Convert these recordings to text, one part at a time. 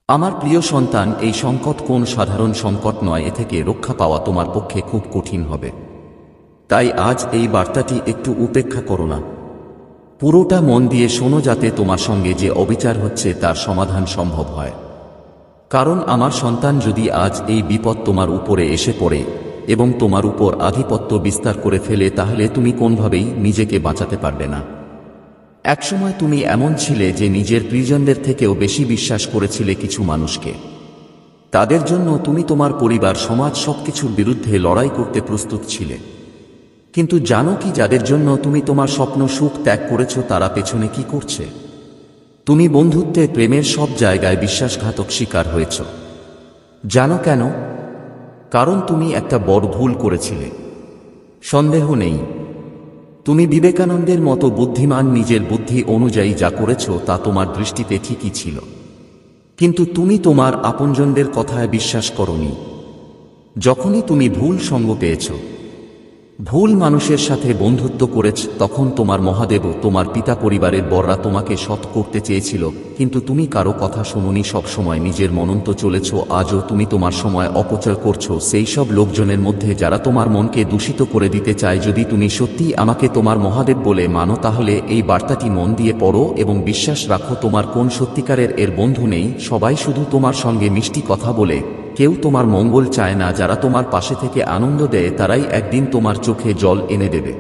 আমার প্রিয় সন্তান, এই সংকট কোন সাধারণ সংকট নয়। এ থেকে রক্ষা পাওয়া তোমার পক্ষে খুব কঠিন হবে। তাই আজ এই বার্তাটি একটু উপেক্ষা করো না, পুরোটা মন দিয়ে শোনো, যাতে তোমার সঙ্গে যে অবিচার হচ্ছে তার সমাধান সম্ভব হয়। কারণ আমার সন্তান, যদি আজ এই বিপদ তোমার উপরে এসে পড়ে এবং তোমার উপর আধিপত্য বিস্তার করে ফেলে, তাহলে তুমি কোনোভাবেই নিজেকে বাঁচাতে পারবে না। একসময় তুমি এমন ছিলে যে নিজের প্রিয়জনদের থেকেও বেশি বিশ্বাস করেছিলে কিছু মানুষকে। তাদের জন্য তুমি তোমার পরিবার, সমাজ সবকিছুর বিরুদ্ধে লড়াই করতে প্রস্তুত ছিলে। কিন্তু জানো কি, যাদের জন্য তুমি তোমার স্বপ্ন সুখ ত্যাগ করেছ, তারা পেছনে কি করছে? তুমি বন্ধুত্বে, প্রেমের সব জায়গায় বিশ্বাসঘাতক শিকার হয়েছ। জানো কেন? কারণ তুমি একটা বড় ভুল করেছিলে। সন্দেহ নেই, তুমি বিবেকানন্দের মতো বুদ্ধিমান, নিজের বুদ্ধি অনুযায়ী যা করেছ তা তোমার দৃষ্টিতে ঠিকই ছিল। কিন্তু তুমি তোমার আপনজনদের কথায় বিশ্বাস করনি। যখনই তুমি ভুল সঙ্গ পেয়েছ, ভুল মানুষের সাথে বন্ধুত্ব করেছ, তখন তোমার মহাদেব, তোমার পিতা, পরিবারের বড়রা তোমাকে সৎ করতে চেয়েছিল, কিন্তু তুমি কারো কথা শোনোনি। সবসময় নিজের মনন্ত চলেছ। আজও তুমি তোমার সময় অপচয় করছো সেই সব লোকজনের মধ্যে যারা তোমার মনকে দূষিত করে দিতে চায়। যদি তুমি সত্যিই আমাকে তোমার মহাদেব বলে মানো, তাহলে এই বার্তাটি মন দিয়ে পড়ো এবং বিশ্বাস রাখো, তোমার কোন সত্যিকারের এর বন্ধু নেই। সবাই শুধু তোমার সঙ্গে মিষ্টি কথা বলে, কেউ তোমার মঙ্গল চায় না। যারা তোমার পাশে থেকে আনন্দ দেয়, তারাই একদিন তোমার চোখে জল এনে দেবে।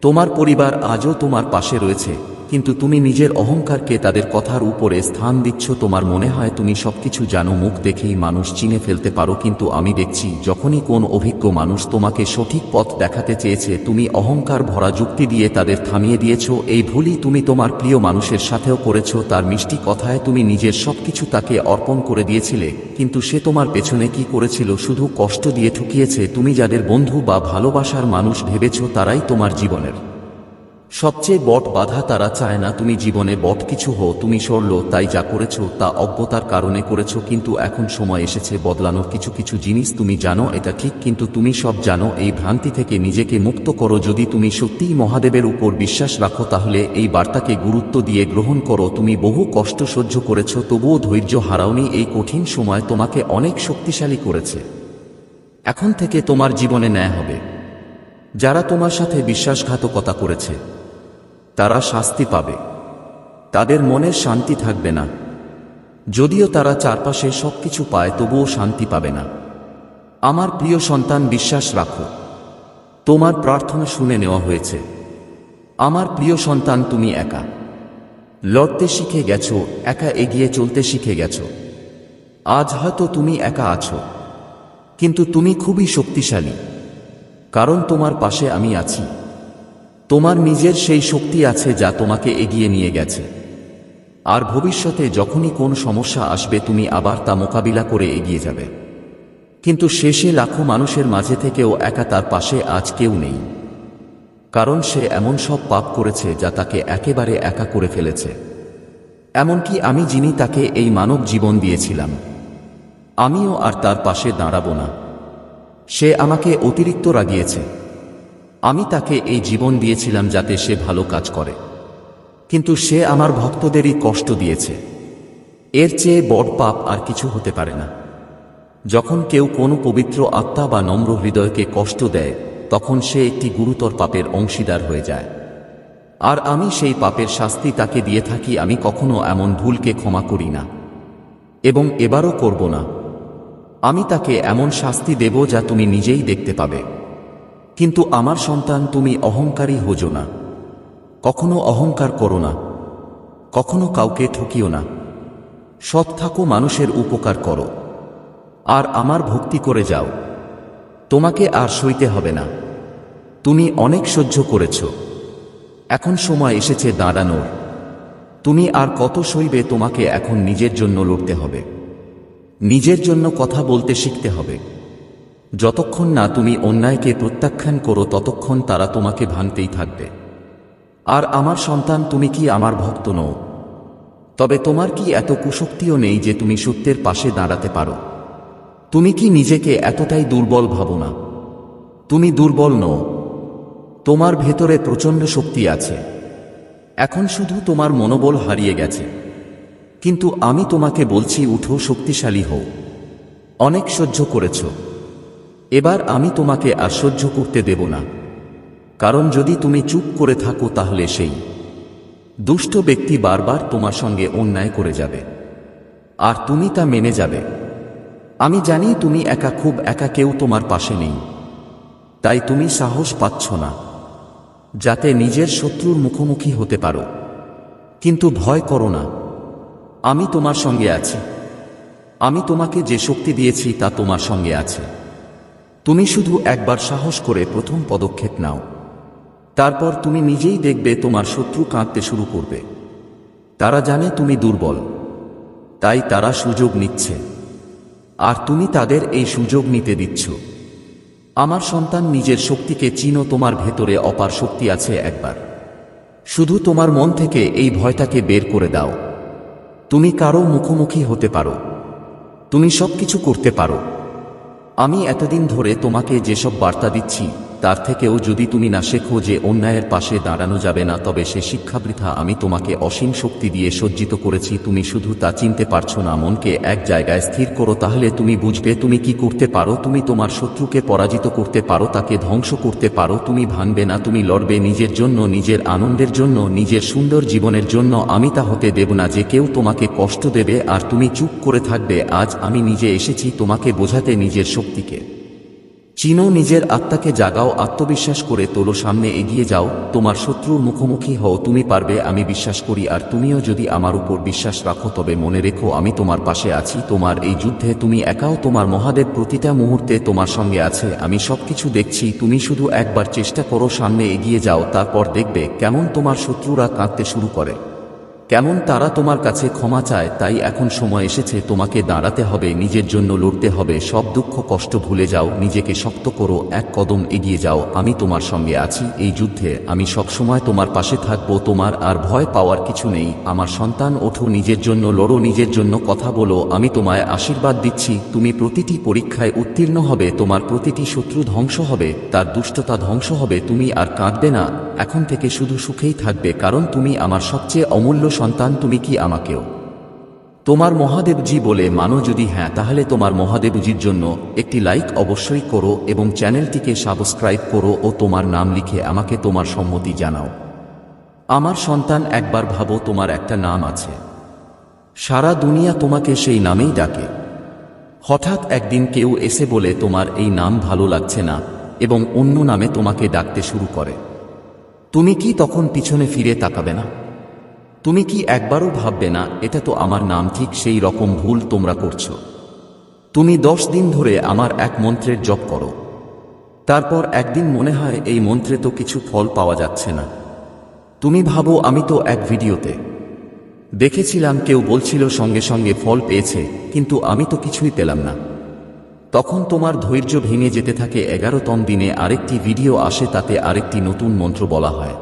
তোমার পরিবার আজও তোমার পাশে রয়েছে, কিন্তু তুমি নিজের অহংকারকে তাদের কথার উপরে স্থান দিচ্ছ। তোমার মনে হয় তুমি সবকিছু জানো, মুখ দেখেই মানুষ চিনে ফেলতে পারো, কিন্তু আমি দেখছি, যখনই কোন অভিজ্ঞ মানুষ তোমাকে সঠিক পথ দেখাতে চেয়েছে, তুমি অহংকার ভরা যুক্তি দিয়ে তাদের থামিয়ে দিয়েছ। এই ভুলই তুমি তোমার প্রিয় মানুষের সাথেও করেছ। তার মিষ্টি কথায় তুমি নিজের সবকিছু তাকে অর্পণ করে দিয়েছিলে, কিন্তু সে তোমার পেছনে কি করেছিল? শুধু কষ্ট দিয়ে ঠকিয়েছে। তুমি যাদের বন্ধু বা ভালোবাসার মানুষ ভেবেছ, তারাই তোমার জীবনের সবচেয়ে বড় বাধা। তারা চায় না তুমি জীবনে বড় কিছু হও। তুমি সরল, তাই যা করেছ তা অজ্ঞতার কারণে করেছ। কিন্তু এখন সময় এসেছে বদলানোর। কিছু কিছু জিনিস তুমি জানো এটা ঠিক, কিন্তু তুমি সব জানো। এই ভ্রান্তি থেকে নিজেকে মুক্ত করো। যদি তুমি সত্যিই মহাদেবের উপর বিশ্বাস রাখো, তাহলে এই বার্তাকে গুরুত্ব দিয়ে গ্রহণ করো। তুমি বহু কষ্ট সহ্য করেছ, তবুও ধৈর্য হারাওনি। এই কঠিন সময় তোমাকে অনেক শক্তিশালী করেছে। এখন থেকে তোমার জীবনে ন্যায় হবে। যারা তোমার সাথে বিশ্বাসঘাতকতা করেছে, তারা শাস্তি পাবে। তাদের মনের শান্তি থাকবে না। যদিও তারা চারপাশে সবকিছু পায়, তবুও শান্তি পাবে না। আমার প্রিয় সন্তান, বিশ্বাস রাখো, তোমার প্রার্থনা শুনে নেওয়া হয়েছে। আমার প্রিয় সন্তান, তুমি একা লড়তে শিখে গেছো, একা এগিয়ে চলতে শিখে গেছো। আজ হয়তো তুমি একা আছো, কিন্তু তুমি খুবই শক্তিশালী, কারণ তোমার পাশে আমি আছি। তোমার নিজের সেই শক্তি আছে যা তোমাকে এগিয়ে নিয়ে গেছে। আর ভবিষ্যতে যখনই কোন সমস্যা আসবে, তুমি আবার তা মোকাবিলা করে এগিয়ে যাবে। কিন্তু শেষে লাখো মানুষের মাঝে থেকেও একা তার পাশে আজ কেউ নেই, কারণ সে এমন সব পাপ করেছে যা তাকে একেবারে একা করে ফেলেছে। এমনকি আমি, যিনি তাকে এই মানব জীবন দিয়েছিলাম, আমিও আর তার পাশে দাঁড়াবো না। সে আমাকে অতিরিক্ত রাগিয়েছে। আমি তাকে এই জীবন দিয়েছিলাম যাতে সে ভালো কাজ করে, কিন্তু সে আমার ভক্তদেরই কষ্ট দিয়েছে। এর চেয়ে বড় পাপ আর কিছু হতে পারে না। যখন কেউ কোনো পবিত্র আত্মা বা নম্র হৃদয়কে কষ্ট দেয়, তখন সে একটি গুরুতর পাপের অংশীদার হয়ে যায়। আর আমি সেই পাপের শাস্তি তাকে দিয়ে থাকি। আমি কখনো এমন ভুলকে ক্ষমা করি না, এবং এবারও করব না। আমি তাকে এমন শাস্তি দেব যা তুমি নিজেই দেখতে পাবে। কিন্তু আমার সন্তান, তুমি অহংকারী হোজো না। কখনো অহংকার করো না, কখনো কাউকে ঠকিও না। সৎ থাকো, মানুষের উপকার করো, আর আমার ভক্তি করে যাও। তোমাকে আর সইতে হবে না। তুমি অনেক সহ্য করেছ, এখন সময় এসেছে দাঁড়ানোর। তুমি আর কত সইবে? তোমাকে এখন নিজের জন্য লড়তে হবে, নিজের জন্য কথা বলতে শিখতে হবে। যতক্ষণ না তুমি অন্যায়কে প্রত্যাখ্যান করো, ততক্ষণ তারা তোমাকে ভাঙতেই থাকবে। আর আমার সন্তান, তুমি কি আমার ভক্ত নও? তবে তোমার কি এত কুশক্তিও নেই যে তুমি সত্যের পাশে দাঁড়াতে পারো? তুমি কি নিজেকে এতটাই দুর্বল ভাবো না? তুমি দুর্বল নও, তোমার ভেতরে প্রচণ্ড শক্তি আছে। এখন শুধু তোমার মনোবল হারিয়ে গেছে। কিন্তু আমি তোমাকে বলছি, উঠো, শক্তিশালী হও। অনেক সহ্য করেছ, এবার আমি তোমাকে আর সহ্য করতে দেব না। কারণ যদি তুমি চুপ করে থাকো তাহলে সেই দুষ্ট ব্যক্তি বারবার তোমার সঙ্গে অন্যায় করে যাবে, আর তুমি তা মেনে যাবে। আমি জানি তুমি একা, খুব একা, কেউ তোমার পাশে নেই। তাই তুমি সাহস পাচ্ছ না যাতে নিজের শত্রুর মুখোমুখি হতে পারো। কিন্তু ভয় করো না, আমি তোমার সঙ্গে আছি। আমি তোমাকে যে শক্তি দিয়েছি তা তোমার সঙ্গে আছে। তুমি শুধু একবার সাহস করে প্রথম পদক্ষেপ নাও, তারপর তুমি নিজেই দেখবে তোমার শত্রু কাঁদতে শুরু করবে। তারা জানে তুমি দুর্বল, তাই তারা সুযোগ নিচ্ছে, আর তুমি তাদের এই সুযোগ নিতে দিচ্ছ। আমার সন্তান, নিজের শক্তিকে চিনো। তোমার ভেতরে অপার শক্তি আছে। একবার শুধু তোমার মন থেকে এই ভয়টাকে বের করে দাও। তুমি কারো মুখোমুখি হতে পারো, তুমি সবকিছু করতে পারো। আমি এতদিন ধরে তোমাকে যেসব বার্তা দিচ্ছি তার থেকেও যদি তুমি না শেখো যে অন্যায়ের পাশে দাঁড়ানো যাবে না, তবে সে শিক্ষা বৃথা। আমি তোমাকে অসীম শক্তি দিয়ে সজ্জিত করেছি, তুমি শুধু তা চিনতে পারছো না। মনকে এক জায়গায় স্থির করো, তাহলে তুমি বুঝবে তুমি কি করতে পারো। তুমি তোমার শত্রুকে পরাজিত করতে পারো, তাকে ধ্বংস করতে পারো। তুমি ভাঙবে না, তুমি লড়বে নিজের জন্য, নিজের আনন্দের জন্য, নিজের সুন্দর জীবনের জন্য। আমি তা হতে দেব না যে কেউ তোমাকে কষ্ট দেবে আর তুমি চুপ করে থাকবে। আজ আমি নিজে এসেছি তোমাকে বোঝাতে, নিজের শক্তিকে চিনো, নিজের আত্মাকে জাগাও, আত্মবিশ্বাস করে তোলো, সামনে এগিয়ে যাও, তোমার শত্রুর মুখোমুখি হও। তুমি পারবে, আমি বিশ্বাস করি। আর তুমিও যদি আমার উপর বিশ্বাস রাখো তবে মনে রেখো আমি তোমার পাশে আছি। তোমার এই যুদ্ধে তুমি একাও, তোমার মহাদেব প্রতিটা মুহূর্তে তোমার সঙ্গে আছে। আমি সবকিছু দেখছি, তুমি শুধু একবার চেষ্টা করো, সামনে এগিয়ে যাও। তারপর দেখবে কেমন তোমার শত্রুরা কাঁদতে শুরু করে, কেমন তারা তোমার কাছে ক্ষমা চায়। তাই এখন সময় এসেছে, তোমাকে দাঁড়াতে হবে, নিজের জন্য লড়তে হবে। সব দুঃখ কষ্ট ভুলে যাও, নিজেকে শক্ত করো, এক কদম এগিয়ে যাও। আমি তোমার সঙ্গে আছি এই যুদ্ধে, আমি সবসময় তোমার পাশে থাকবো। তোমার আর ভয় পাওয়ার কিছু নেই। আমার সন্তান, ওঠো, নিজের জন্য লড়ো, নিজের জন্য কথা বলো। আমি তোমায় আশীর্বাদ দিচ্ছি, তুমি প্রতিটি পরীক্ষায় উত্তীর্ণ হবে, তোমার প্রতিটি শত্রু ধ্বংস হবে, তার দুষ্টতা ধ্বংস হবে। তুমি আর কাঁদবে না, এখন থেকে শুধু সুখেই থাকবে, কারণ তুমি আমার সবচেয়ে অমূল্য সন্তান। তুমি কি আমাকেও তোমার মহাদেবজি বলে মানো? যদি হ্যাঁ, তাহলে তোমার মহাদেবজির জন্য একটি লাইক অবশ্যই করো এবং চ্যানেলটিকে সাবস্ক্রাইব করো ও তোমার নাম লিখে আমাকে তোমার সম্মতি জানাও। আমার সন্তান, একবার ভাবো, তোমার একটা নাম আছে, সারা দুনিয়া তোমাকে সেই নামেই ডাকে। হঠাৎ একদিন কেউ এসে বলে তোমার এই নাম ভালো লাগছে না এবং অন্য নামে তোমাকে ডাকতে শুরু করে। তুমি কি তখন পিছনে ফিরে তাকাবে না? তুমি কি একবারও ভাববে না এটা তো আমার নাম? ঠিক সেই রকম ভুল তোমরা করছো। তুমি 10 দিন ধরে আমার এক মন্ত্রের জপ করো, তারপর একদিন মনে হয় এই মন্ত্রে তো কিছু ফল পাওয়া যাচ্ছে না। তুমি ভাবো আমি তো এক ভিডিওতে দেখেছিলাম কেউ বলছিল সঙ্গে সঙ্গে ফল পেয়েছে, কিন্তু আমি তো কিছুই পেলাম না। তখন তোমার ধৈর্য ভেঙে যেতে থাকে। 11তম দিনে আরেকটি ভিডিও আসে, তাতে আরেকটি নতুন মন্ত্র বলা হয়।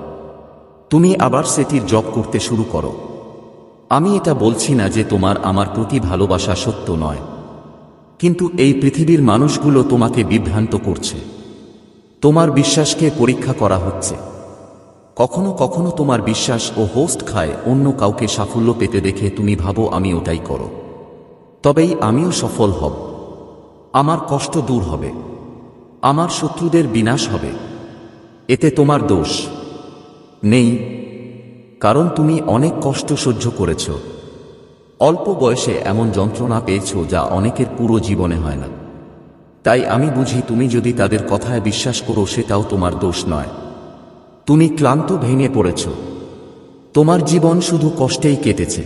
তুমি আবার সেটির জপ করতে শুরু করো। আমি এটা বলছি না যে তোমার আমার প্রতি ভালোবাসা সত্য নয়, কিন্তু এই পৃথিবীর মানুষগুলো তোমাকে বিভ্রান্ত করছে, তোমার বিশ্বাসকে পরীক্ষা করা হচ্ছে। কখনো কখনো তোমার বিশ্বাস ও হোস্ট খায়। অন্য কাউকে সাফল্য পেতে দেখে তুমি ভাবো আমি ওটাই করো, তবেই আমিও সফল হব, আমার কষ্ট দূর হবে, আমার শত্রুদের বিনাশ হবে। এতে তোমার দোষ নেই, কারণ তুমি অনেক কষ্ট সহ্য করেছ। অল্প বয়সে এমন যন্ত্রণা পেয়েছ যা অনেকের পুরো জীবনে হয় না। তাই আমি বুঝি, তুমি যদি তাদের কথায় বিশ্বাস করো সেটাও তোমার দোষ নয়। তুমি ক্লান্ত, ভেঙে পড়েছ, তোমার জীবন শুধু কষ্টেই কেটেছে।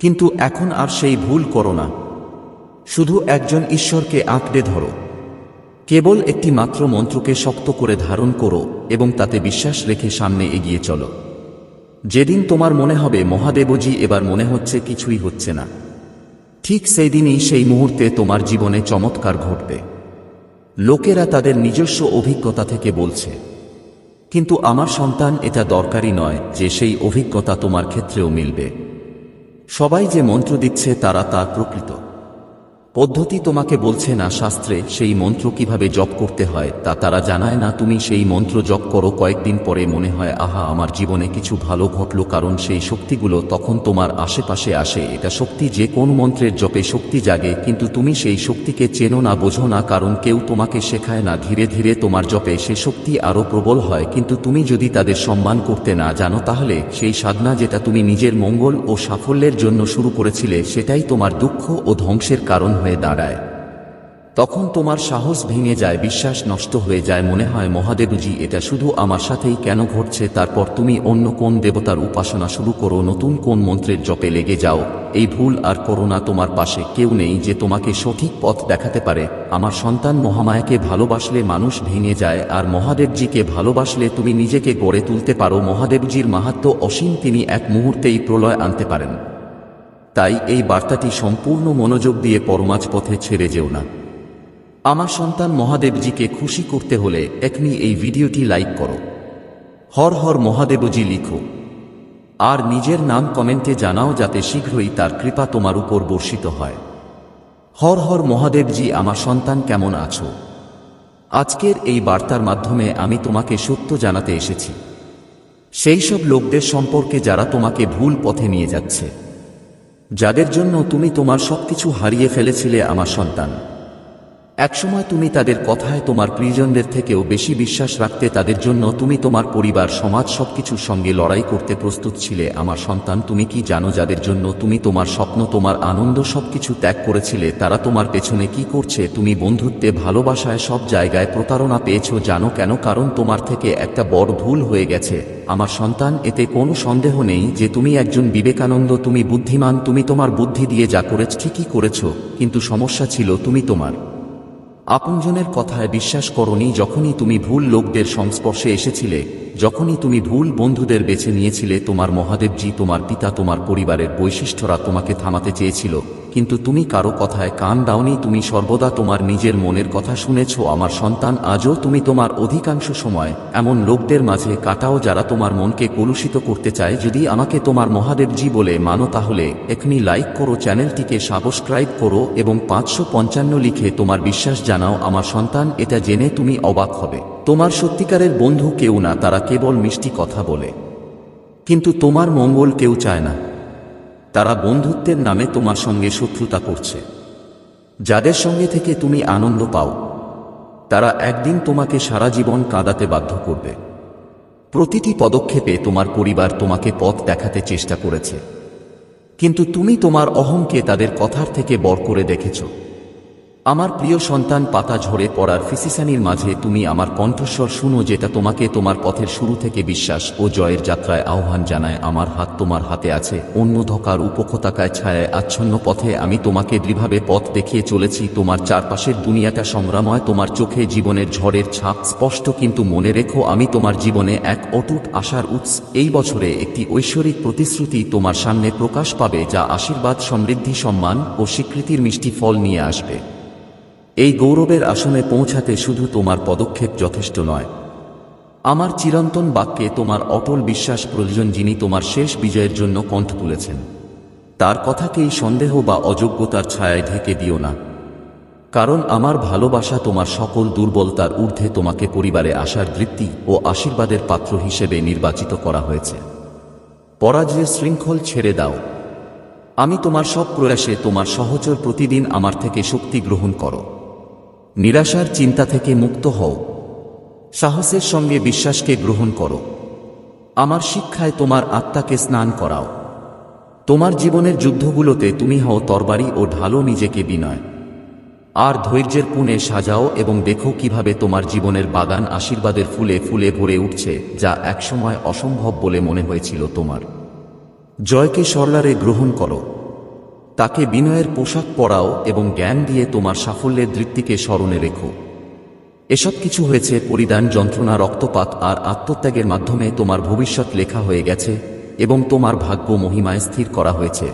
কিন্তু এখন আর সেই ভুল করো না। শুধু একজন ঈশ্বরকে আঁকড়ে ধরো, কেবল একটি মাত্র মন্ত্রকে শক্ত করে ধারণ করো এবং তাতে বিশ্বাস রেখে সামনে এগিয়ে চলো। যেদিন তোমার মনে হবে মহাদেবজি এবার মনে হচ্ছে কিছুই হচ্ছে না, ঠিক সেই দিনই, সেই মুহূর্তে তোমার জীবনে চমৎকার ঘটবে। লোকেরা তাদের নিজস্ব অভিজ্ঞতা থেকে বলছে, কিন্তু আমার সন্তান, এটা দরকারি নয় যে সেই অভিজ্ঞতা তোমার ক্ষেত্রেও মিলবে। সবাই যে মন্ত্র দিচ্ছে তারা তার প্রকৃত পদ্ধতি তোমাকে বলছে না, শাস্ত্রে সেই মন্ত্র কিভাবে জপ করতে হয় তা তারা জানায় না। তুমি সেই মন্ত্র জপ করো, কয়েকদিন পরে মনে হয় আহা আমার জীবনে কিছু ভালো ঘটল, কারণ সেই শক্তিগুলো তখন তোমার আশেপাশে আসে। এটা শক্তি, যে কোন মন্ত্রের জপে শক্তি জাগে, কিন্তু তুমি সেই শক্তিকে চেনো না, বোঝো না, কারণ কেউ তোমাকে শেখায় না। ধীরে ধীরে তোমার জপে সে শক্তি আরো প্রবল হয়, কিন্তু তুমি যদি তাদের সম্মান করতে না জানো, তাহলে সেই সাধনা যেটা তুমি নিজের মঙ্গল ও সাফল্যের জন্য শুরু করেছিলে, সেটাই তোমার দুঃখ ও ধ্বংসের কারণ হয়ে দাঁড়ায়। তখন তোমার সাহস ভেঙে যায়, বিশ্বাস নষ্ট হয়ে যায়, মনে হয় মহাদেবজি এটা শুধু আমার সাথেই কেন ঘটছে। তারপর তুমি অন্য কোন দেবতার উপাসনা শুরু করো, নতুন কোন মন্ত্রের জপে লেগে যাও। এই ভুল আর করো না। তোমার পাশে কেউ নেই যে তোমাকে সঠিক পথ দেখাতে পারে। আমার সন্তান, মহামায়াকে ভালোবাসলে মানুষ ভেঙে যায়, আর মহাদেবজিকে ভালোবাসলে তুমি নিজেকে গড়ে তুলতে পারো। মহাদেবজির মাহাত্ম্য অসীম, তিনি এক মুহূর্তেই প্রলয় আনতে পারেন। তাই এই বার্তাটি সম্পূর্ণ মনোযোগ দিয়ে পরমাজ পথে ছেড়ে যেও না। আমার সন্তান, মহাদেবজিকে খুশি করতে হলে এখনই এই ভিডিওটি লাইক করো, হর হর মহাদেবজি লিখো, আর নিজের নাম কমেন্টে জানাও, যাতে শীঘ্রই তার কৃপা তোমার উপর বর্ষিত হয়। হর হর মহাদেবজি। আমার সন্তান, কেমন আছো? আজকের এই বার্তার মাধ্যমে আমি তোমাকে সত্য জানাতে এসেছি, সেই সব লোকদের সম্পর্কে যারা তোমাকে ভুল পথে নিয়ে যাচ্ছে, যাদের জন্য তুমি তোমার সবকিছু হারিয়ে ফেলেছিলে। আমার সন্তান, একসময় তুমি তাদের কথায় তোমার প্রিয়জনদের থেকেও বেশি বিশ্বাস রাখতে। তাদের জন্য তুমি তোমার পরিবার, সমাজ সবকিছুর সঙ্গে লড়াই করতে প্রস্তুত ছিলে। আমার সন্তান, তুমি কি জানো যাদের জন্য তুমি তোমার স্বপ্ন, তোমার আনন্দ সবকিছু ত্যাগ করেছিলে, তারা তোমার পেছনে কি করছে? তুমি বন্ধুত্বে, ভালোবাসায়, সব জায়গায় প্রতারণা পেয়েছো। জানো কেন? কারণ তোমার থেকে একটা বড় ভুল হয়ে গেছে। আমার সন্তান, এতে কোনো সন্দেহ নেই যে তুমি একজন বিবেকানন্দ, তুমি বুদ্ধিমান, তুমি তোমার বুদ্ধি দিয়ে যা করেছ ঠিকই করেছ, কিন্তু সমস্যা ছিল তুমি তোমার আপনজনের কথায় বিশ্বাস করনি। যখনই তুমি ভুল লোকদের সংস্পর্শে এসেছিলে, যখনই তুমি ভুল বন্ধুদের বেছে নিয়েছিলে, তোমার মহাদেবজি, তোমার পিতা, তোমার পরিবারের বৈশিষ্ট্যরা তোমাকে থামাতে চেয়েছিল, কিন্তু তুমি কারো কথায় কান দাওনি। তুমি সর্বদা তোমার নিজের মনের কথা শুনেছ। আমার সন্তান, আজও তুমি তোমার অধিকাংশ সময় এমন লোকদের মাঝে কাটাও যারা তোমার মনকে কলুষিত করতে চায়। যদি আমাকে তোমার মহাদেবজি বলে মানো, তাহলে এখনই লাইক করো, চ্যানেলটিকে সাবস্ক্রাইব করো এবং 555 লিখে তোমার বিশ্বাস জানাও। আমার সন্তান, এটা জেনে তুমি অবাক হবে, তোমার সত্যিকারের বন্ধু কেউ না, তারা কেবল মিষ্টি কথা বলে, কিন্তু তোমার মঙ্গল কেউ চায় না। তারা বন্ধুত্বের নামে তোমার সঙ্গে শত্রুতা করছে। যাদের সঙ্গে থেকে তুমি আনন্দ পাও, তারা একদিন তোমাকে সারা জীবন কাঁদাতে বাধ্য করবে। প্রতিটি পদক্ষেপে তোমার পরিবার তোমাকে পথ দেখাতে চেষ্টা করেছে, কিন্তু তুমি তোমার অহংকে তাদের কথার থেকে বড় করে দেখেছ। আমার প্রিয় সন্তান, পাতা ঝরে পড়ার ফিসিসানির মাঝে তুমি আমার কণ্ঠস্বর শুনো, যেটা তোমাকে তোমার পথের শুরু থেকে বিশ্বাস ও জয়ের যাত্রায় আহ্বান জানায়। আমার হাত তোমার হাতে আছে। অন্যধকার উপত্যকায় ছায়ায় আচ্ছন্ন পথে আমি তোমাকে দৃঢ়ভাবে পথ দেখিয়ে চলেছি। তোমার চারপাশের দুনিয়াটা সংগ্রাময়, তোমার চোখে জীবনের ঝড়ের ছাপ স্পষ্ট, কিন্তু মনে রেখো, আমি তোমার জীবনে এক অটুট আশার উৎস। এই বছরে একটি ঐশ্বরিক প্রতিশ্রুতি তোমার সামনে প্রকাশ পাবে, যা আশীর্বাদ, সমৃদ্ধি, সম্মান ও স্বীকৃতির মিষ্টি ফল নিয়ে আসবে। এই গৌরবের আসনে পৌঁছাতে শুধু তোমার পদক্ষেপ যথেষ্ট নয়, আমার চিরন্তন বাক্যে তোমার অটল বিশ্বাস প্রয়োজন। যিনি তোমার শেষ বিজয়ের জন্য কণ্ঠ তুলেছেন, তার কথাকেই সন্দেহ বা অযোগ্যতার ছায়ায় ঢেকে দিও না, কারণ আমার ভালোবাসা তোমার সকল দুর্বলতার ঊর্ধ্বে। তোমাকে পরিবারে আসার বৃত্তি ও আশীর্বাদের পাত্র হিসেবে নির্বাচিত করা হয়েছে। পরাজয়ের শৃঙ্খল ছেড়ে দাও। আমি তোমার সব প্রয়াসে তোমার সহচর। প্রতিদিন আমার থেকে শক্তি গ্রহণ করো। নিরাশার চিন্তা থেকে মুক্ত হও। সাহসের সঙ্গে বিশ্বাসকে গ্রহণ করো। আমার শিক্ষায় তোমার আত্মাকে স্নান করাও। তোমার জীবনের যুদ্ধগুলোতে তুমি হও তরবারি ও ঢালো। নিজেকে বিনয় আর ধৈর্যের পুনে সাজাও এবং দেখো কিভাবে তোমার জীবনের বাগান আশীর্বাদের ফুলে ফুলে ভরে উঠছে, যা একসময় অসম্ভব বলে মনে হয়েছিল। তোমার জয়কে সরলারে গ্রহণ করো, তাকে বিনয়ের পোশাক পরাও এবং জ্ঞান দিয়ে তোমার সাফল্যের দৃপ্তিকে স্মরণে রেখো। এসব কিছু হয়েছে পরিধান, যন্ত্রণা, রক্তপাত আর আত্মত্যাগের মাধ্যমে। তোমার ভবিষ্যৎ লেখা হয়ে গেছে এবং তোমার ভাগ্য মহিমায় স্থির করা হয়েছে।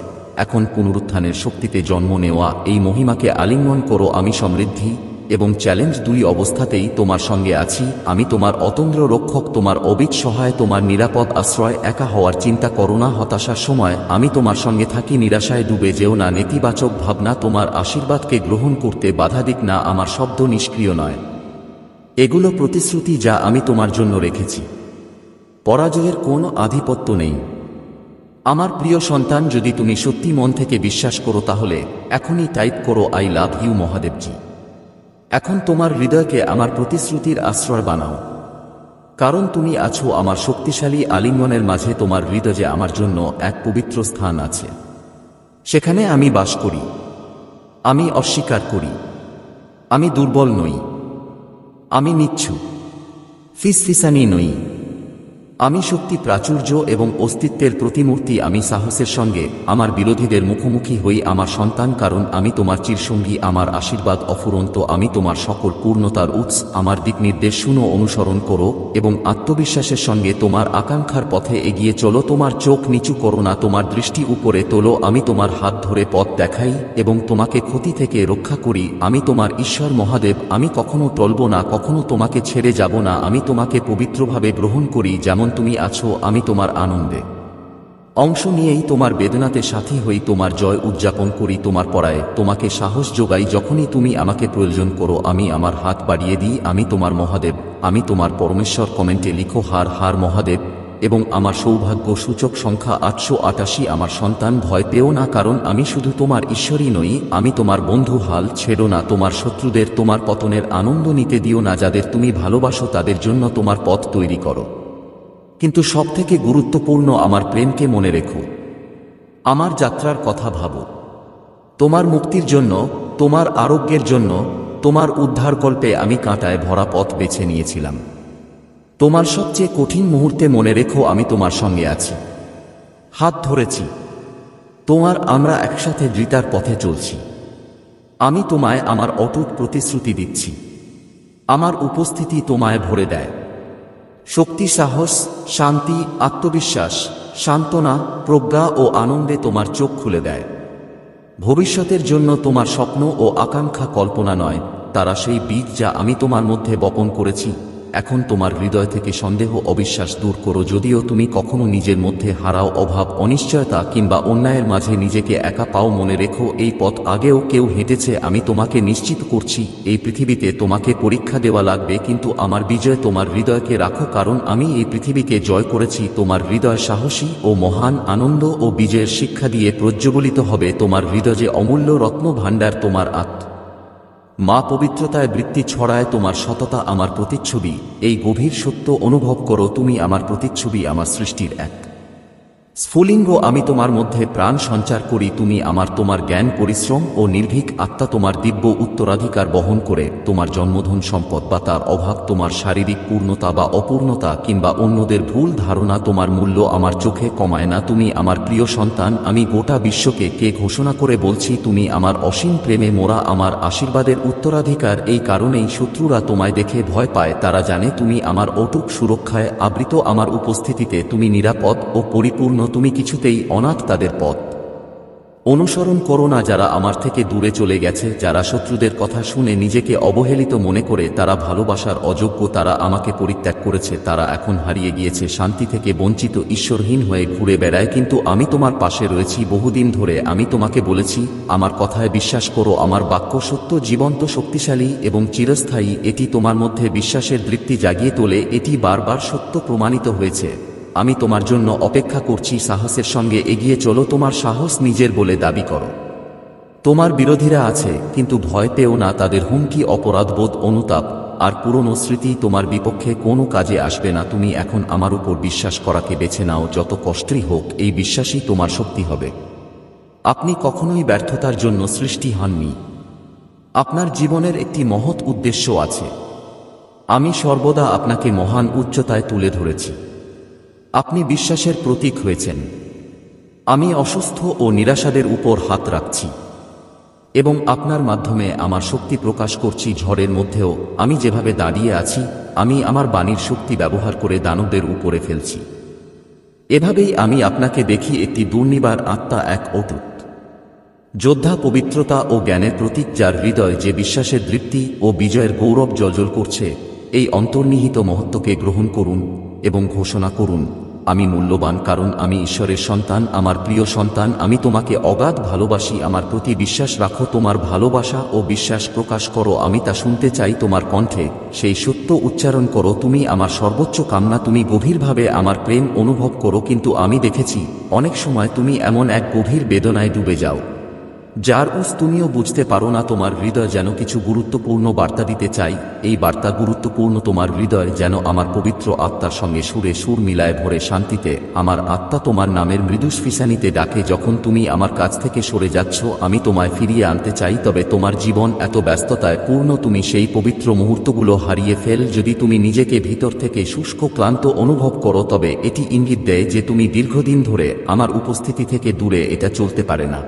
এখন পুনরুত্থানের শক্তিতে জন্ম নেওয়া এই মহিমাকে আলিঙ্গন করো। আমি সমৃদ্ধি, এবং চ্যালেঞ্জ দুই অবস্থাতেই তোমার সঙ্গে আছি। আমি তোমার অতন্দ্র রক্ষক, তোমার অবিট সহায়, তোমার নিরাপদ আশ্রয়। একা হওয়ার চিন্তা করো না, হতাশার সময় আমি তোমার সঙ্গে থাকি। নিরাশায় ডুবে যেও না, নেতিবাচক ভাবনা তোমার আশীর্বাদকে গ্রহণ করতে বাধা দিক না। আমার শব্দ নিষ্ক্রিয় নয়, এগুলো প্রতিশ্রুতি যা আমি তোমার জন্য রেখেছি। পরাজয়ের কোনো আধিপত্য নেই। আমার প্রিয় সন্তান, যদি তুমি সত্যি মন থেকে বিশ্বাস করো তাহলে এখনই টাইপ করো আই লাভ ইউ মহাদেবজি। এখন তোমার হৃদয়কে আমার প্রতিশ্রুতির আশ্রয় বানাও, কারণ তুমি আছো আমার শক্তিশালী আলিঙ্গনের মাঝে। তোমার হৃদয়ে আমার জন্য এক পবিত্র স্থান আছে, সেখানে আমি বাস করি। আমি অস্বীকার করি, আমি দুর্বল নই, আমি নিচ্ছু ফিসফিসানি নই, আমি শক্তি, প্রাচুর্য এবং অস্তিত্বের প্রতিমূর্তি। আমি সাহসের সঙ্গে আমার বিরোধীদের মুখোমুখি হই আমার সন্তান, কারণ আমি তোমার চিরসঙ্গী। আমার আশীর্বাদ অফুরন্ত, আমি তোমার সকল পূর্ণতার উৎস। আমার দিক নির্দেশ শুনো, অনুসরণ করো এবং আত্মবিশ্বাসের সঙ্গে তোমার আকাঙ্ক্ষার পথে এগিয়ে চলো। তোমার চোখ নিচু করো না, তোমার দৃষ্টি উপরে তোলো। আমি তোমার হাত ধরে পথ দেখাই এবং তোমাকে ক্ষতি থেকে রক্ষা করি। আমি তোমার ঈশ্বর মহাদেব, আমি কখনো টলব না, কখনো তোমাকে ছেড়ে যাব না। আমি তোমাকে পবিত্রভাবে গ্রহণ করি যেমন তুমি আছো। আমি তোমার আনন্দে অংশ নিয়েই তোমার বেদনাতে সাথী হই, তোমার জয় উদযাপন করি। তোমার পরায় তোমাকে সাহস যোগাই যখনই তুমি আমাকে প্রয়োজন করো। আমি আমার হাত বাড়িয়ে দিই, আমি তোমার মহাদেব, আমি তোমার পরমেশ্বর। কমেন্টে লিখো হার হার মহাদেব এবং আমার সৌভাগ্য সূচক সংখ্যা 888। আমার সন্তান, ভয় পেও না, কারণ আমি শুধু তোমার ঈশ্বরই নই, আমি তোমার বন্ধু। হাল ছেড়ো না, তোমার শত্রুদের তোমার পতনের আনন্দ নিতে দিও না। যাদের তুমি ভালোবাসো তাদের জন্য তোমার পথ তৈরি করো, কিন্তু সবথেকে গুরুত্বপূর্ণ আমার প্রেমকে মনে রেখো। আমার যাত্রার কথা ভাবো, তোমার মুক্তির জন্য, তোমার আরোগ্যের জন্য, তোমার উদ্ধারকল্পে আমি কাঁটায় ভরা পথ বেছে নিয়েছিলাম। তোমার সবচেয়ে কঠিন মুহূর্তে মনে রেখো আমি তোমার সঙ্গে আছি, হাত ধরেছি তোমার। আমরা একসাথে দৃঢ়তার পথে চলছি। আমি তোমায় আমার অটুট প্রতিশ্রুতি দিচ্ছি। আমার উপস্থিতি তোমায় ভরে দেয় শক্তি, সাহস, শান্তি, আত্মবিশ্বাস, সান্ত্বনা, প্রজ্ঞা ও আনন্দে তোমার চোখ খুলে দেয়। ভবিষ্যতের জন্য তোমার স্বপ্ন ও আকাঙ্ক্ষা কল্পনা নয়, তারা সেই বীজ যা আমি তোমার মধ্যে বপন করেছি। এখন তোমার হৃদয় থেকে সন্দেহ, অবিশ্বাস দূর করো। যদিও তুমি কখনো নিজের মধ্যে হারাও, অভাব, অনিশ্চয়তা কিংবা অন্যায়ের মাঝে নিজেকে একা পাও, মনে রেখো এই পথ আগেও কেউ হেঁটেছে। আমি তোমাকে নিশ্চিত করছি, এই পৃথিবীতে তোমাকে পরীক্ষা দেওয়া লাগবে, কিন্তু আমার বিজয় তোমার হৃদয়কে রাখো, কারণ আমি এই পৃথিবীকে জয় করেছি। তোমার হৃদয় সাহসী ও মহান, আনন্দ ও বিজয়ের শিক্ষা দিয়ে প্রজ্জ্বলিত হবে। তোমার হৃদয়ে অমূল্য রত্ন ভাণ্ডার। তোমার মা পবিত্রতায় বৃত্তি ছড়ায়, তোমার সততা আমার প্রতিচ্ছবি। এই গভীর সত্য অনুভব করো, তুমি আমার প্রতিচ্ছবি, আমার সৃষ্টির এক স্ফুলিঙ্গ। আমি তোমার মধ্যে প্রাণ সঞ্চার করি। তুমি আমার, তোমার জ্ঞান, পরিশ্রম ও নির্ভীক আত্মা তোমার দিব্য উত্তরাধিকার বহন করে। তোমার জন্মধন, সম্পদ বা তার অভাব, তোমার শারীরিক পূর্ণতা বা অপূর্ণতা কিংবা অন্যদের ভুল ধারণা তোমার মূল্য আমার চোখে কমায় না। তুমি আমার প্রিয় সন্তান। আমি গোটা বিশ্বকে ঘোষণা করে বলছি, তুমি আমার অসীম প্রেমে মোরা, আমার আশীর্বাদের উত্তরাধিকার। এই কারণেই শত্রুরা তোমায় দেখে ভয় পায়, তারা জানে তুমি আমার অটুট সুরক্ষায় আবৃত। আমার উপস্থিতিতে তুমি নিরাপদ ও পরিপূর্ণ। তুমি কিছুতেই অনাথ। তাদের পথ অনুসরণ করো না যারা আমার থেকে দূরে চলে গেছে, যারা শত্রুদের কথা শুনে নিজেকে অবহেলিত মনে করে। তারা ভালোবাসার অযোগ্য, তারা আমাকে পরিত্যাগ করেছে, তারা এখন হারিয়ে গিয়েছে, শান্তি থেকে বঞ্চিত, ঈশ্বরহীন হয়ে ঘুরে বেড়ায়। কিন্তু আমি তোমার পাশে রয়েছি বহুদিন ধরে। আমি তোমাকে বলেছি, আমার কথায় বিশ্বাস করো। আমার বাক্য সত্য, জীবন্ত, শক্তিশালী এবং চিরস্থায়ী। এটি তোমার মধ্যে বিশ্বাসের দৃপ্তি জাগিয়ে তোলে। এটি বারবার সত্য প্রমাণিত হয়েছে। আমি তোমার জন্য অপেক্ষা করছি। সাহসের সঙ্গে এগিয়ে চলো, তোমার সাহস নিজের বলে দাবি করো। তোমার বিরোধীরা আছে, কিন্তু ভয় পেও না। তাদের হুমকি, অপরাধবোধ, অনুতাপ আর পুরনো স্মৃতি তোমার বিপক্ষে কোনো কাজে আসবে না। তুমি এখন আমার উপর বিশ্বাস করাকে বেছে নাও, যত কষ্টই হোক। এই বিশ্বাসই তোমার শক্তি হবে। আপনি কখনোই ব্যর্থতার জন্য সৃষ্টি হননি। আপনার জীবনের একটি মহৎ উদ্দেশ্য আছে। আমি সর্বদা আপনাকে মহান উচ্চতায় তুলে ধরেছি। আপনি বিশ্বাসের প্রতীক হয়েছেন। আমি অসুস্থ ও নিরাশাদের উপর হাত রাখছি এবং আপনার মাধ্যমে আমার শক্তি প্রকাশ করছি। ঝড়ের মধ্যেও আমি যেভাবে দাঁড়িয়ে আছি, আমি আমার বাণীর শক্তি ব্যবহার করে দানবদের উপরে ফেলছি। এভাবেই আমি আপনাকে দেখি একটি দুর্নিবার আত্মা, এক অটুট যোদ্ধা পবিত্রতা ও জ্ঞানের প্রতীক, যার হৃদয় যে বিশ্বাসের দৃপ্তি ও বিজয়ের গৌরব জ্বলজ্বল করছে। এই অন্তর্নিহিত মহত্বকে গ্রহণ করুন এবং ঘোষণা করুন, আমি মূল্যবান কারণ আমি ঈশ্বরের সন্তান। আমার প্রিয় সন্তান, আমি তোমাকে অগাধ ভালোবাসি। আমার প্রতি বিশ্বাস রাখো, তোমার ভালোবাসা ও বিশ্বাস প্রকাশ করো। আমি তা শুনতে চাই তোমার কণ্ঠে। সেই সত্য উচ্চারণ করো, তুমি আমার সর্বোচ্চ কামনা। তুমি গভীরভাবে আমার প্রেম অনুভব করো। কিন্তু আমি দেখেছি অনেক সময় তুমি এমন এক গভীর বেদনায় ডুবে যাও, যার তুমিও বুঝতে পারো না। তোমার হৃদয় যেন কিছু গুরুত্বপূর্ণ বার্তা দিতে চাই। এই বার্তা গুরুত্বপূর্ণ। তোমার হৃদয় যেন আমার পবিত্র আত্মার সঙ্গে সুরে সুর মিলায় ভরে শান্তিতে। আমার আত্মা তোমার নামের মৃদু ফিসানিতে ডাকে। যখন তুমি আমার কাছ থেকে সরে যাচ্ছ, আমি তোমায় ফিরিয়ে আনতে চাই। তবে তোমার জীবন এত ব্যস্ততায় পূর্ণ, তুমি সেই পবিত্র মুহূর্তগুলো হারিয়ে ফেল। যদি তুমি নিজেকে ভিতর থেকে শুষ্ক ক্লান্ত অনুভব করো, তবে এটি ইঙ্গিত দেয় যে তুমি দীর্ঘদিন ধরে আমার উপস্থিতি থেকে দূরে। এটা চলতে পারে না।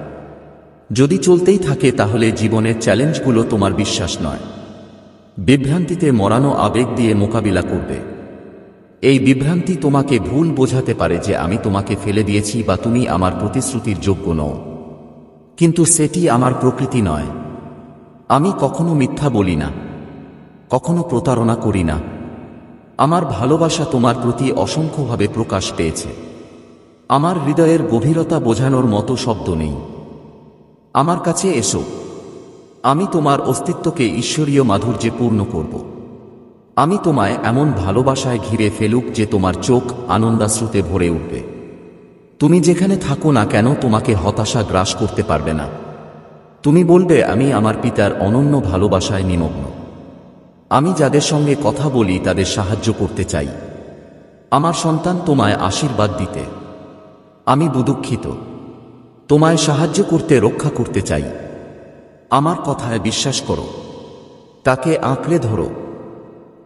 যদি চলতেই থাকে, তাহলে জীবনের চ্যালেঞ্জগুলো তোমার বিশ্বাস নয়, বিভ্রান্তিতে মরানো আবেগ দিয়ে মোকাবিলা করবে। এই বিভ্রান্তি তোমাকে ভুল বোঝাতে পারে যে আমি তোমাকে ফেলে দিয়েছি বা তুমি আমার প্রতিশ্রুতির যোগ্য নও। কিন্তু সেটি আমার প্রকৃতি নয়। আমি কখনো মিথ্যা বলি না, কখনো প্রতারণা করি না। আমার ভালোবাসা তোমার প্রতি অসংখ্যভাবে প্রকাশ পেয়েছে। আমার হৃদয়ের গভীরতা বোঝানোর মতো শব্দ নেই। আমার কাছে এসো, আমি তোমার অস্তিত্বকে ঈশ্বরীয় মাধুর্যে পূর্ণ করব। আমি তোমায় এমন ভালোবাসায় ঘিরে ফেলুক যে তোমার চোখ আনন্দাশ্রুতে ভরে উঠবে। তুমি যেখানে থাকো না কেন, তোমাকে হতাশা গ্রাস করতে পারবে না। তুমি বলবে, আমি আমার পিতার অনন্য ভালোবাসায় নিমগ্ন। আমি যাদের সঙ্গে কথা বলি তাদের সাহায্য করতে চাই। আমার সন্তান, তোমায় আশীর্বাদ দিতে আমি দুঃখিত। তোমায় সাহায্য করতে, রক্ষা করতে চাই। আমার কথায় বিশ্বাস করো, তাকে আঁকড়ে ধরো।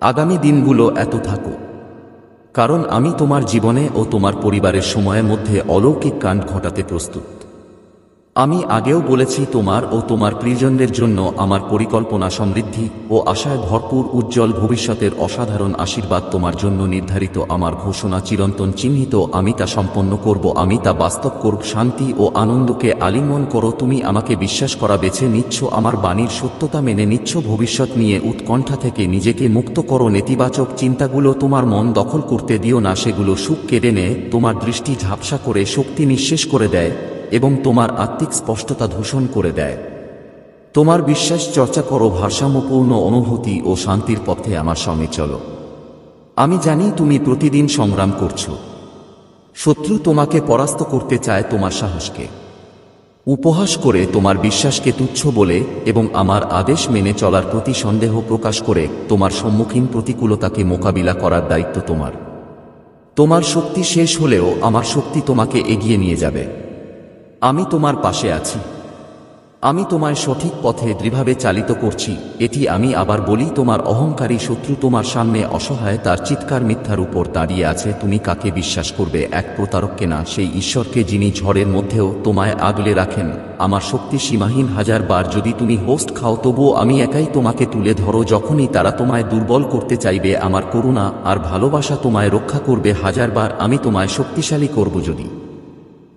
আগামী দিনগুলো এত থাকো, কারণ আমি তোমার জীবনে ও তোমার পরিবারের সময়ের মধ্যে অলৌকিক কাণ্ড ঘটাতে প্রস্তুত। আমি আগেও বলেছি, তোমার ও তোমার প্রিয়জনদের জন্য আমার পরিকল্পনা সমৃদ্ধি ও আশায় ভরপুর। উজ্জ্বল ভবিষ্যতের অসাধারণ আশীর্বাদ তোমার জন্য নির্ধারিত। আমার ঘোষণা চিরন্তন চিহ্নিত, আমি তা সম্পন্ন করব, আমি তা বাস্তব করব। শান্তি ও আনন্দকে আলিঙ্গন করো। তুমি আমাকে বিশ্বাস করা বেছে নিচ্ছ, আমার বাণীর সত্যতা মেনে নিচ্ছ। ভবিষ্যৎ নিয়ে উৎকণ্ঠা থেকে নিজেকে মুক্ত করো। নেতিবাচক চিন্তাগুলো তোমার মন দখল করতে দিও না, সেগুলো সুখ কেড়ে নেয়। তোমার দৃষ্টি ঝাপসা করে শক্তি নিঃশেষ করে দেয় এবং তোমার আত্মিক স্পষ্টতা দূষণ করে দেয়। তোমার বিশ্বাস চর্চা করো, ভারসাম্যপূর্ণ অনুভূতি ও শান্তির পথে আমার সঙ্গে চলো। আমি জানি তুমি প্রতিদিন সংগ্রাম করছো। শত্রু তোমাকে পরাস্ত করতে চায় তোমার সাহসকে উপহাস করে, তোমার বিশ্বাসকে তুচ্ছ বলে এবং আমার আদেশ মেনে চলার প্রতি সন্দেহ প্রকাশ করে। তোমার সম্মুখীন প্রতিকূলতাকে মোকাবিলা করার দায়িত্ব তোমার। তোমার শক্তি শেষ হলেও আমার শক্তি তোমাকে এগিয়ে নিয়ে যাবে। আমি তোমার পাশে আছি। আমি তোমায় সঠিক পথে দৃঢ়ভাবে চালিত করছি। এটি আমি আবার বলি, তোমার অহংকারী শত্রু তোমার সামনে অসহায়, তার চিৎকার মিথ্যার উপর দাঁড়িয়ে আছে। তুমি কাকে বিশ্বাস করবে? এক প্রতারককে না, সেই ঈশ্বরকে যিনি ঝড়ের মধ্যেও তোমায় আগলে রাখেন। আমার শক্তি সীমাহীন। হাজার বার যদি তুমি হোস্ট খাও, তবুও আমি একাই তোমাকে তুলে ধরো। যখনই তারা তোমায় দুর্বল করতে চাইবে, আমার করুণা আর ভালোবাসা তোমায় রক্ষা করবে। হাজারবার আমি তোমায় শক্তিশালী করব। যদি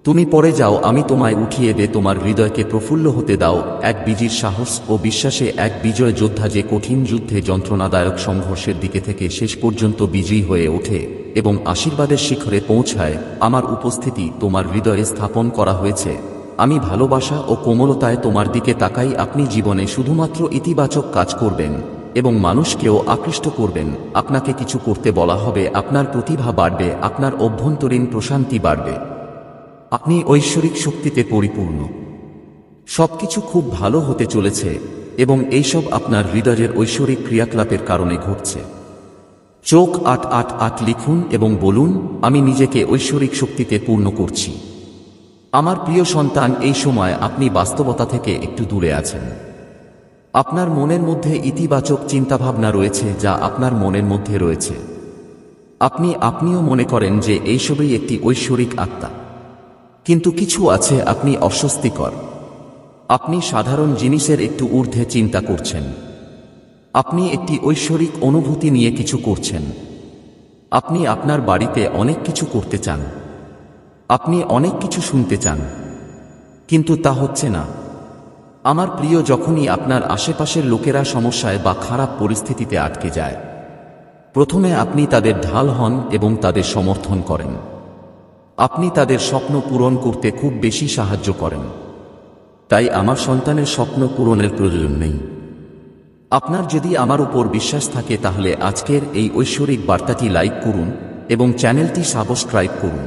তুমি পড়ে যাও, আমি তোমায় উঠিয়ে দে। তোমার হৃদয়কে প্রফুল্ল হতে দাও। এক বীজির সাহস ও বিশ্বাসে এক বিজয় যোদ্ধা যে কঠিন যুদ্ধে যন্ত্রণাদায়ক সংঘর্ষের দিকে থেকে শেষ পর্যন্ত বিজয়ী হয়ে ওঠে এবং আশীর্বাদের শিখরে পৌঁছায়। আমার উপস্থিতি তোমার হৃদয়ে স্থাপন করা হয়েছে। আমি ভালোবাসা ও কোমলতায় তোমার দিকে তাকাই। আপনি জীবনে শুধুমাত্র ইতিবাচক কাজ করবেন এবং মানুষকেও আকৃষ্ট করবেন। আপনাকে কিছু করতে বলা হবে, আপনার প্রতিভা বাড়বে, আপনার অভ্যন্তরীণ প্রশান্তি বাড়বে। আপনি ঐশ্বরিক শক্তিতে পরিপূর্ণ। সবকিছু খুব ভালো হতে চলেছে এবং এইসব আপনার হৃদয়ের ঐশ্বরিক ক্রিয়াকলাপের কারণে ঘটছে। চোখ 888 লিখুন এবং বলুন, আমি নিজেকে ঐশ্বরিক শক্তিতে পূর্ণ করছি। আমার প্রিয় সন্তান, এই সময় আপনি বাস্তবতা থেকে একটু দূরে আছেন। আপনার মনের মধ্যে ইতিবাচক চিন্তাভাবনা রয়েছে যা আপনার মনের মধ্যে রয়েছে। আপনিও মনে করেন যে এইসবই একটি ঐশ্বরিক আত্মা। কিন্তু কিছু আছে আপনি অস্বস্তিকর। আপনি সাধারণ জিনিসের একটু ঊর্ধ্বে চিন্তা করছেন। আপনি একটি ঐশ্বরিক অনুভূতি নিয়ে কিছু করছেন। আপনি আপনার বাড়িতে অনেক কিছু করতে চান। আপনি অনেক কিছু শুনতে চান, কিন্তু তা হচ্ছে না। আমার প্রিয়, যখনই আপনার আশেপাশের লোকেরা সমস্যায় বা খারাপ পরিস্থিতিতে আটকে যায়, প্রথমে আপনি তাদের ঢাল হন এবং তাদের সমর্থন করেন। আপনি তাদের স্বপ্ন পূরণ করতে খুব বেশি সাহায্য করেন। তাই আমার সন্তানের স্বপ্ন পূরণের প্রয়োজন নেই। আপনার যদি আমার উপর বিশ্বাস থাকে তাহলে আজকের এই ঐশ্বরিক বার্তাটি লাইক করুন এবং চ্যানেলটি সাবস্ক্রাইব করুন।